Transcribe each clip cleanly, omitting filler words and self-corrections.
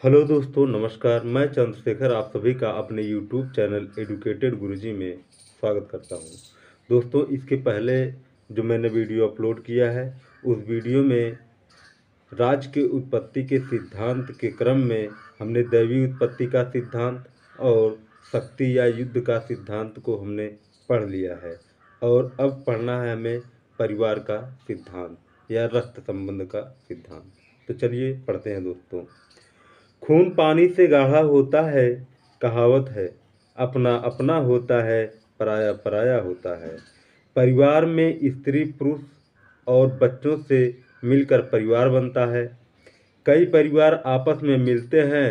Hello दोस्तों, नमस्कार। मैं चंद्रशेखर आप सभी का अपने यूट्यूब चैनल एडुकेटेड गुरुजी में स्वागत करता हूं। दोस्तों, इसके पहले जो मैंने वीडियो अपलोड किया है उस वीडियो में राज्य के उत्पत्ति के सिद्धांत के क्रम में हमने दैवी उत्पत्ति का सिद्धांत और शक्ति या युद्ध का सिद्धांत को हमने पढ़ लिया है और अब पढ़ना है हमें परिवार का सिद्धांत या रक्त संबंध का सिद्धांत। तो चलिए पढ़ते हैं दोस्तों। खून पानी से गाढ़ा होता है, कहावत है। अपना अपना होता है, पराया पराया होता है। परिवार में स्त्री पुरुष और बच्चों से मिलकर परिवार बनता है। कई परिवार आपस में मिलते हैं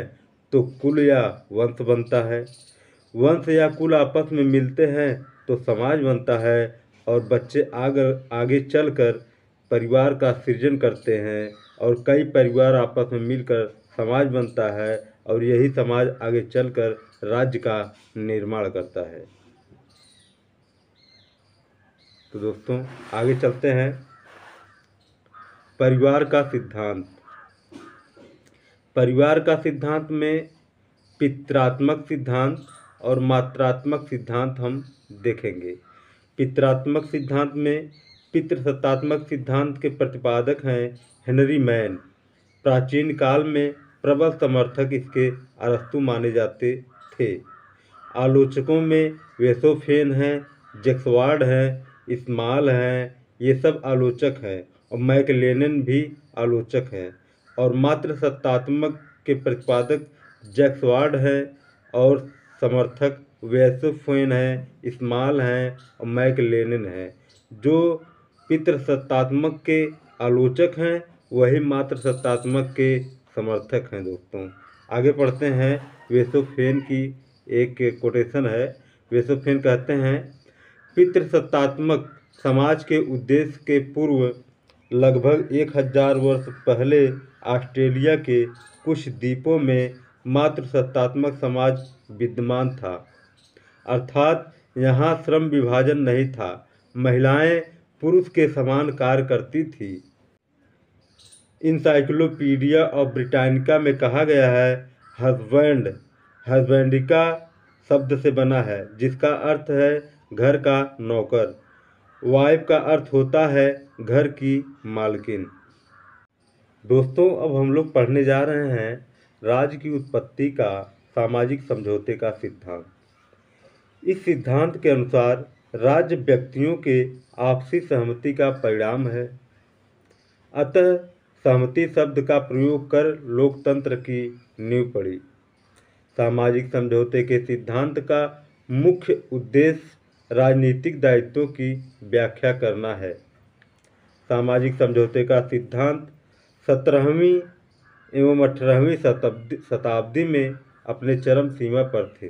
तो कुल या वंश बनता है। वंश या कुल आपस में मिलते हैं तो समाज बनता है और बच्चे आगे चलकर परिवार का सृजन करते हैं और कई परिवार आपस में मिलकर समाज बनता है और यही समाज आगे चलकर राज्य का निर्माण करता है। तो दोस्तों आगे चलते हैं। परिवार का सिद्धांत। परिवार का सिद्धांत में पितृत्मक सिद्धांत और मात्रात्मक सिद्धांत हम देखेंगे। पितृत्मक सिद्धांत में पितृसत्तात्मक सिद्धांत के प्रतिपादक हैं हेनरी मैन। प्राचीन काल में प्रबल समर्थक इसके अरस्तु माने जाते थे। आलोचकों में वेसोफेन हैं, जैक्सवार्ड हैं, इस्माल हैं, ये सब आलोचक हैं और मैकलेलन भी आलोचक हैं। और मात्र सत्तात्मक के प्रतिपादक जैक्सवार्ड हैं और समर्थक वेसोफेन हैं, इस्माल हैं और मैकलेलन हैं। जो पितृसत्तात्मक के आलोचक हैं वही मात्र सत्तात्मक के समर्थक हैं। दोस्तों आगे पढ़ते हैं। वेसोफेन की एक कोटेशन है। वेसोफेन कहते हैं, पितृसत्तात्मक समाज के उद्देश्य के पूर्व लगभग 1000 वर्ष पहले ऑस्ट्रेलिया के कुछ द्वीपों में मात्र सत्तात्मक समाज विद्यमान था, अर्थात यहाँ श्रम विभाजन नहीं था। महिलाएं पुरुष के समान कार्य करती थी। इंसाइक्लोपीडिया ऑफ ब्रिटानिका में कहा गया है, हस्बैंड हस्बैंडिका शब्द से बना है जिसका अर्थ है घर का नौकर। वाइफ का अर्थ होता है घर की मालकिन। दोस्तों अब हम लोग पढ़ने जा रहे हैं राज्य की उत्पत्ति का सामाजिक समझौते का सिद्धांत। इस सिद्धांत के अनुसार राज्य व्यक्तियों के आपसी सहमति का परिणाम है। अतः सहमति शब्द का प्रयोग कर लोकतंत्र की नींव पड़ी। सामाजिक समझौते के सिद्धांत का मुख्य उद्देश्य राजनीतिक दायित्वों की व्याख्या करना है। सामाजिक समझौते का सिद्धांत 17वीं एवं 18वीं शताब्दी में अपने चरम सीमा पर थे।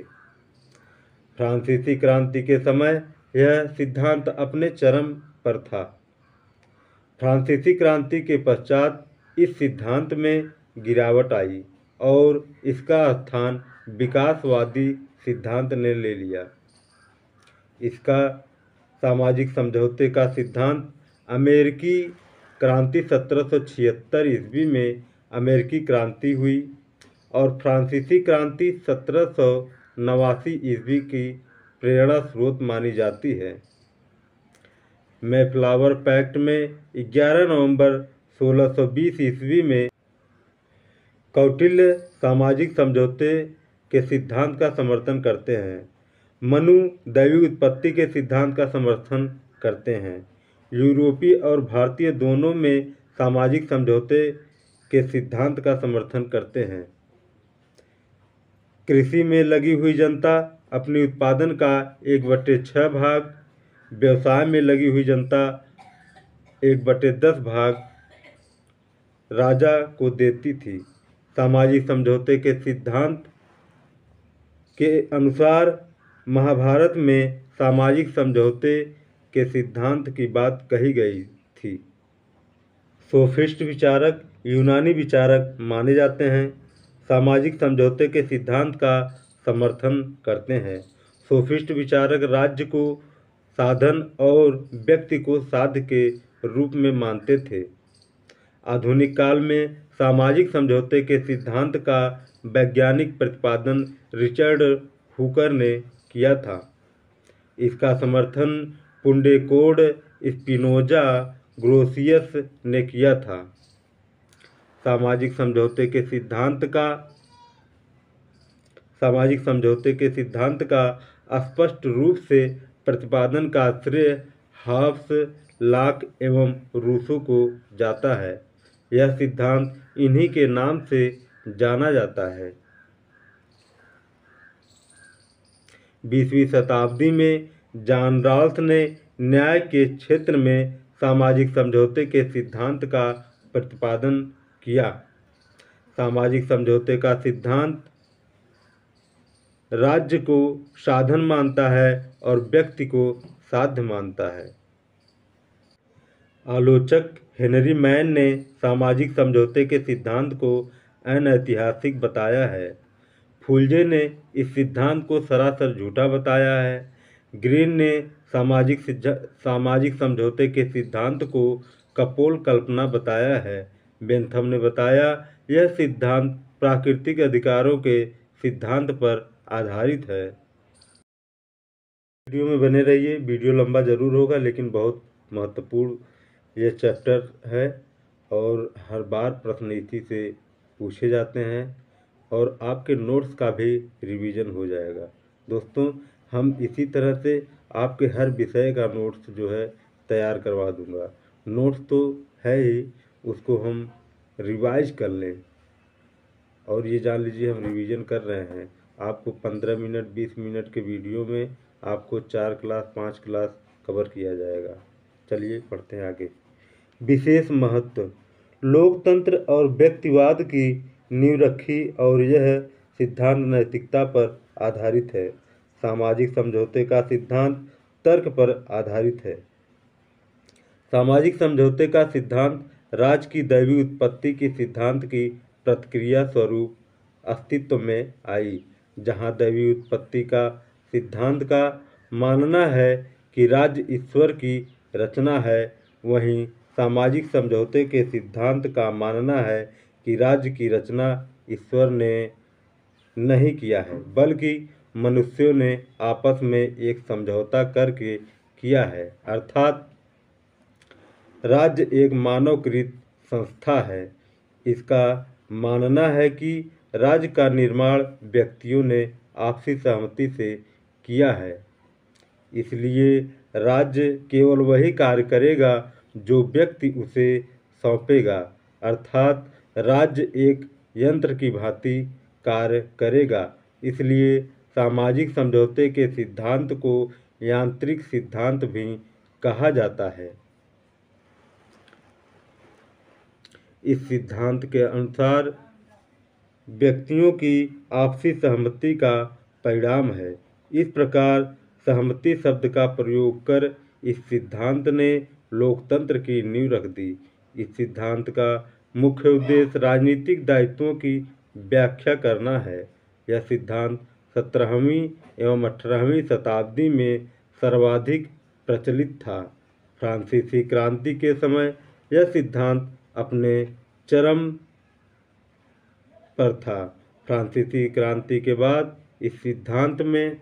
फ्रांसीसी क्रांति के समय यह सिद्धांत अपने चरम पर था। फ्रांसीसी क्रांति के पश्चात इस सिद्धांत में गिरावट आई और इसका स्थान विकासवादी सिद्धांत ने ले लिया। इसका सामाजिक समझौते का सिद्धांत अमेरिकी क्रांति 1776 ईस्वी में अमेरिकी क्रांति हुई और फ्रांसीसी क्रांति 1789 ईस्वी की प्रेरणा स्रोत मानी जाती है। मैफ्लावर पैक्ट में 11 नवंबर 1620 ईस्वी में कौटिल्य सामाजिक समझौते के सिद्धांत का समर्थन करते हैं। मनु दैवी उत्पत्ति के सिद्धांत का समर्थन करते हैं। यूरोपीय और भारतीय दोनों में सामाजिक समझौते के सिद्धांत का समर्थन करते हैं। कृषि में लगी हुई जनता अपने उत्पादन का 1/6 भाग, व्यवसाय में लगी हुई जनता 1/10 भाग राजा को देती थी। सामाजिक समझौते के सिद्धांत के अनुसार महाभारत में सामाजिक समझौते के सिद्धांत की बात कही गई थी। सोफिस्ट विचारक यूनानी विचारक माने जाते हैं। सामाजिक समझौते के सिद्धांत का समर्थन करते हैं। सोफिस्ट विचारक राज्य को साधन और व्यक्ति को साध्य के रूप में मानते थे। आधुनिक काल में सामाजिक समझौते के सिद्धांत का वैज्ञानिक प्रतिपादन रिचर्ड हुकर ने किया था। इसका समर्थन पुंडेकोड स्पिनोजा ग्रोसियस ने किया था। सामाजिक समझौते के सिद्धांत का स्पष्ट रूप से प्रतिपादन का श्रेय हॉब्स, लॉक एवं रूसो को जाता है। यह सिद्धांत इन्हीं के नाम से जाना जाता है। 20वीं शताब्दी में जॉन रॉल्स ने न्याय के क्षेत्र में सामाजिक समझौते के सिद्धांत का प्रतिपादन किया। सामाजिक समझौते का सिद्धांत राज्य को साधन मानता है और व्यक्ति को साध्य मानता है। आलोचक हेनरी मैन ने सामाजिक समझौते के सिद्धांत को अनैतिहासिक बताया है। फुलजे ने इस सिद्धांत को सरासर झूठा बताया है। ग्रीन ने सामाजिक समझौते के सिद्धांत को कपोल कल्पना बताया है। बेंथम ने बताया यह सिद्धांत प्राकृतिक अधिकारों के सिद्धांत पर आधारित है। वीडियो में बने रहिए। वीडियो लंबा जरूर होगा लेकिन बहुत महत्वपूर्ण ये चैप्टर है और हर बार प्रश्न इसी से पूछे जाते हैं और आपके नोट्स का भी रिवीजन हो जाएगा। दोस्तों, हम इसी तरह से आपके हर विषय का नोट्स जो है तैयार करवा दूंगा। नोट्स तो है ही, उसको हम रिवाइज कर लें और ये जान लीजिए हम रिवीजन कर रहे हैं। आपको 15 मिनट 20 मिनट के वीडियो में आपको 4 क्लास 5 क्लास कवर किया जाएगा। चलिए पढ़ते हैं आगे। विशेष महत्व। लोकतंत्र और व्यक्तिवाद की नींव रखी और यह सिद्धांत नैतिकता पर आधारित है। सामाजिक समझौते का सिद्धांत तर्क पर आधारित है। सामाजिक समझौते का सिद्धांत राज्य की दैवी उत्पत्ति के सिद्धांत की प्रतिक्रिया स्वरूप अस्तित्व में आई। जहाँ दैवी उत्पत्ति का सिद्धांत का मानना है कि राज्य ईश्वर की रचना है, वहीं सामाजिक समझौते के सिद्धांत का मानना है कि राज्य की रचना ईश्वर ने नहीं किया है बल्कि मनुष्यों ने आपस में एक समझौता करके किया है। अर्थात राज्य एक मानवकृत संस्था है। इसका मानना है कि राज्य का निर्माण व्यक्तियों ने आपसी सहमति से किया है, इसलिए राज्य केवल वही कार्य करेगा जो व्यक्ति उसे सौंपेगा। अर्थात राज्य एक यंत्र की भांति कार्य करेगा। इसलिए सामाजिक समझौते के सिद्धांत को यांत्रिक सिद्धांत भी कहा जाता है। इस सिद्धांत के अनुसार व्यक्तियों की आपसी सहमति का परिणाम है। इस प्रकार सहमति शब्द का प्रयोग कर इस सिद्धांत ने लोकतंत्र की नींव रख दी। इस सिद्धांत का मुख्य उद्देश्य राजनीतिक दायित्वों की व्याख्या करना है। यह सिद्धांत 17वीं एवं 18वीं शताब्दी में सर्वाधिक प्रचलित था। फ्रांसीसी क्रांति के समय यह सिद्धांत अपने चरम पर था। फ्रांसीसी क्रांति के बाद इस सिद्धांत में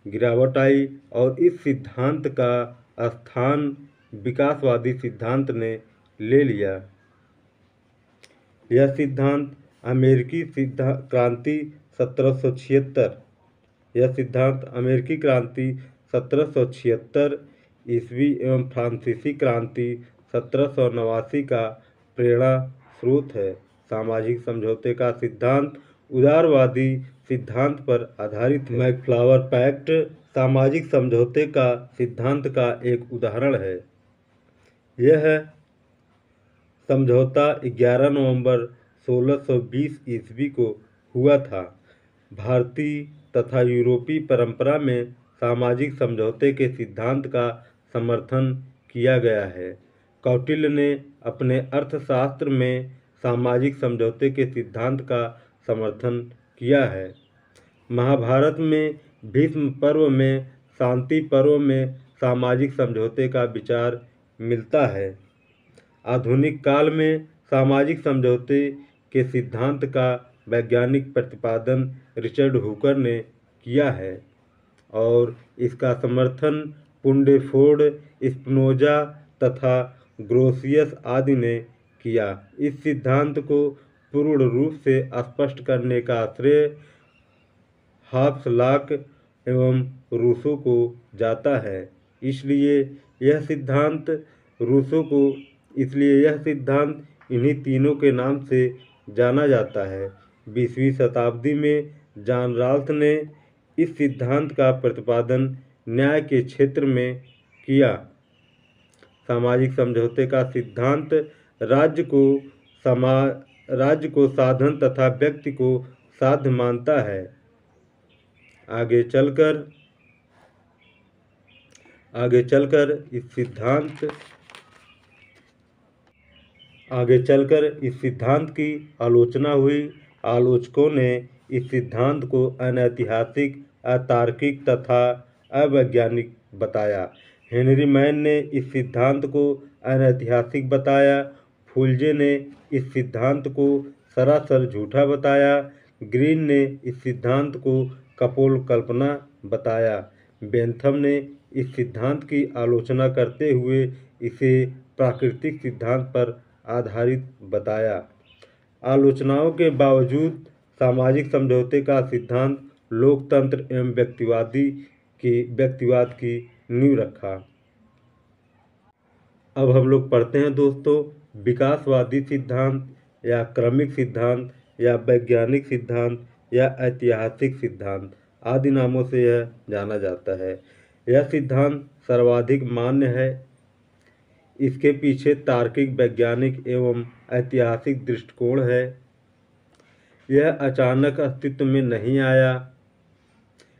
गिरावट आई और इस सिद्धांत का स्थान विकासवादी सिद्धांत ने ले लिया। यह सिद्धांत अमेरिकी क्रांति 1776 ईस्वी एवं फ्रांसीसी क्रांति 1789 का प्रेरणा स्रोत है। सामाजिक समझौते का सिद्धांत उदारवादी सिद्धांत पर आधारित है। मैकफ्लावर पैक्ट सामाजिक समझौते का सिद्धांत का एक उदाहरण है। यह समझौता 11 नवंबर 1620 ईस्वी को हुआ था। भारतीय तथा यूरोपीय परंपरा में सामाजिक समझौते के सिद्धांत का समर्थन किया गया है। कौटिल्य ने अपने अर्थशास्त्र में सामाजिक समझौते के सिद्धांत का समर्थन किया है। महाभारत में भीष्म पर्व में, शांति पर्व में सामाजिक समझौते का विचार मिलता है। आधुनिक काल में सामाजिक समझौते के सिद्धांत का वैज्ञानिक प्रतिपादन रिचर्ड हुकर ने किया है और इसका समर्थन पुंडेफोर्ड, स्पिनोजा तथा ग्रोसियस आदि ने किया। इस सिद्धांत को पूर्ण रूप से स्पष्ट करने का श्रेय हॉब्स, लॉक एवं रूसो को जाता है। इसलिए यह सिद्धांत इन्हीं तीनों के नाम से जाना जाता है। 20वीं शताब्दी में जॉन रॉल्स ने इस सिद्धांत का प्रतिपादन न्याय के क्षेत्र में किया। सामाजिक समझौते का सिद्धांत राज्य को साधन तथा व्यक्ति को साध्य मानता है। आगे चलकर इस सिद्धांत की आलोचना हुई। आलोचकों ने इस सिद्धांत को अनैतिहासिक, अतार्किक तथा अवैज्ञानिक बताया। हेनरी मैन ने इस सिद्धांत को अनैतिहासिक बताया। फुलजे ने इस सिद्धांत को सरासर झूठा बताया। ग्रीन ने इस सिद्धांत को कपोल कल्पना बताया। बेंथम ने इस सिद्धांत की आलोचना करते हुए इसे प्राकृतिक सिद्धांत पर आधारित बताया। आलोचनाओं के बावजूद सामाजिक समझौते का सिद्धांत लोकतंत्र एवं व्यक्तिवाद की नींव रखा। अब हम लोग पढ़ते हैं दोस्तों, विकासवादी सिद्धांत या क्रमिक सिद्धांत या वैज्ञानिक सिद्धांत या ऐतिहासिक सिद्धांत आदि नामों से यह जाना जाता है। यह सिद्धांत सर्वाधिक मान्य है। इसके पीछे तार्किक, वैज्ञानिक एवं ऐतिहासिक दृष्टिकोण है। यह अचानक अस्तित्व में नहीं आया।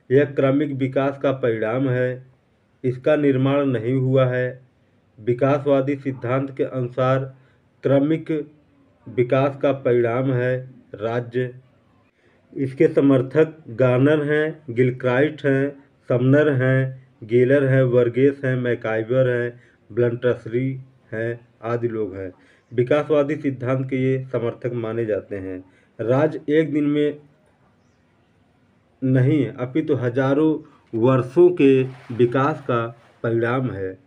यह क्रमिक विकास का परिणाम है। इसका निर्माण नहीं हुआ है। विकासवादी सिद्धांत के अनुसार क्रमिक विकास का परिणाम है राज्य। इसके समर्थक गार्नर हैं, गिलक्राइस्ट हैं, समनर हैं, गेलर हैं, वर्गेस हैं, मैकाइवर हैं, ब्लंटसली हैं आदि लोग हैं। विकासवादी सिद्धांत के ये समर्थक माने जाते हैं। राज्य एक दिन में नहीं अपितु हजारों वर्षों के विकास का परिणाम है।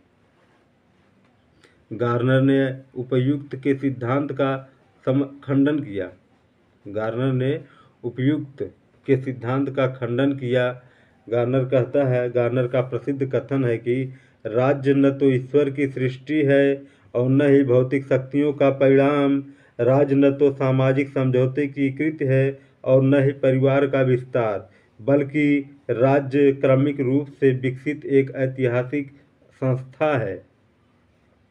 गार्नर ने उपयुक्त के सिद्धांत का खंडन किया। गार्नर का प्रसिद्ध कथन है कि राज्य न तो ईश्वर की सृष्टि है और न ही भौतिक शक्तियों का परिणाम। राज्य न तो सामाजिक समझौते की कृति है और न ही परिवार का विस्तार, बल्कि राज्य क्रमिक रूप से विकसित एक ऐतिहासिक संस्था है।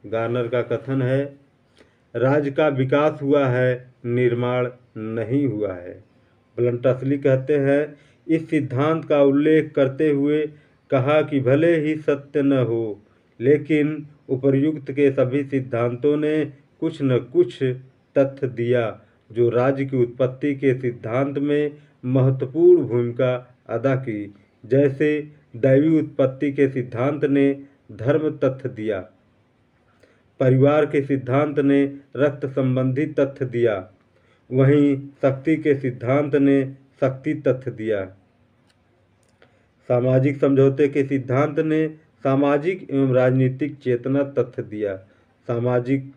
गार्नर का कथन है, राज्य का विकास हुआ है, निर्माण नहीं हुआ है। ब्लंटसली कहते हैं, इस सिद्धांत का उल्लेख करते हुए कहा कि भले ही सत्य न हो, लेकिन उपर्युक्त के सभी सिद्धांतों ने कुछ न कुछ तथ्य दिया जो राज्य की उत्पत्ति के सिद्धांत में महत्वपूर्ण भूमिका अदा की। जैसे दैवी उत्पत्ति के सिद्धांत ने धर्म तथ्य दिया, परिवार के सिद्धांत ने रक्त संबंधी तथ्य दिया, वहीं शक्ति के सिद्धांत ने शक्ति तथ्य दिया। सामाजिक समझौते के सिद्धांत ने सामाजिक एवं राजनीतिक चेतना तथ्य दिया, सामाजिक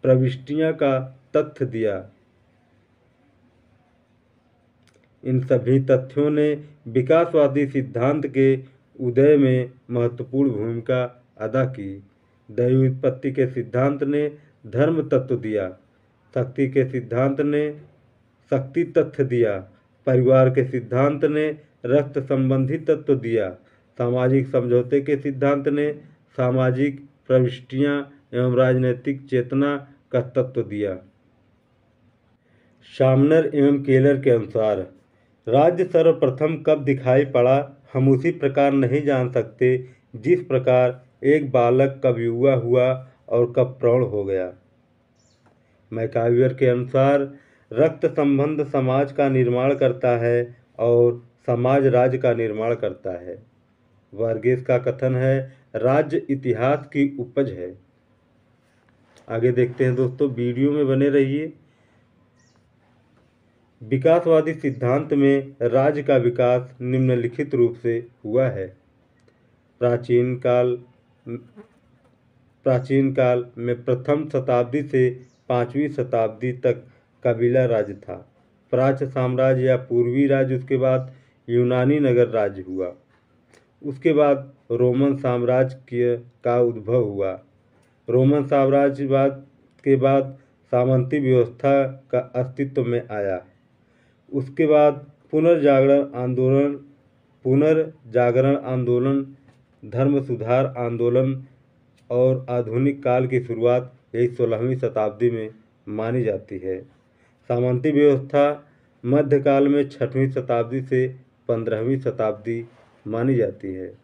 प्रविष्टियां का तथ्य दिया। इन सभी तथ्यों ने विकासवादी सिद्धांत के उदय में महत्वपूर्ण भूमिका अदा की। दैवी उत्पत्ति के सिद्धांत ने धर्म तत्व दिया, शक्ति के सिद्धांत ने शक्ति तथ्य दिया, परिवार के सिद्धांत ने रक्त संबंधी तत्व दिया, सामाजिक समझौते के सिद्धांत ने सामाजिक प्रविष्टियां एवं राजनीतिक चेतना का तत्व दिया। शामनर एवं केलर के अनुसार राज्य सर्वप्रथम कब दिखाई पड़ा हम उसी प्रकार नहीं जान सकते जिस प्रकार एक बालक कब युवा हुआ और कब प्रौढ़ हो गया। मैकाइवर के अनुसार रक्त संबंध समाज का निर्माण करता है और समाज राज्य का निर्माण करता है। वर्गेस का कथन है, राज्य इतिहास की उपज है। आगे देखते हैं दोस्तों, वीडियो में बने रहिए। विकासवादी सिद्धांत में राज्य का विकास निम्नलिखित रूप से हुआ है। प्राचीन काल में प्रथम शताब्दी से 5वीं शताब्दी तक कबीला राज्य था। प्राच्य साम्राज्य या पूर्वी राज्य, उसके बाद यूनानी नगर राज्य हुआ। उसके बाद रोमन साम्राज्य का उद्भव हुआ। रोमन साम्राज्यवाद के बाद सामंती व्यवस्था का अस्तित्व में आया। उसके बाद पुनर्जागरण आंदोलन, धर्म सुधार आंदोलन और आधुनिक काल की शुरुआत यही 16वीं शताब्दी में मानी जाती है। सामंती व्यवस्था मध्यकाल में 6वीं शताब्दी से 15वीं शताब्दी मानी जाती है।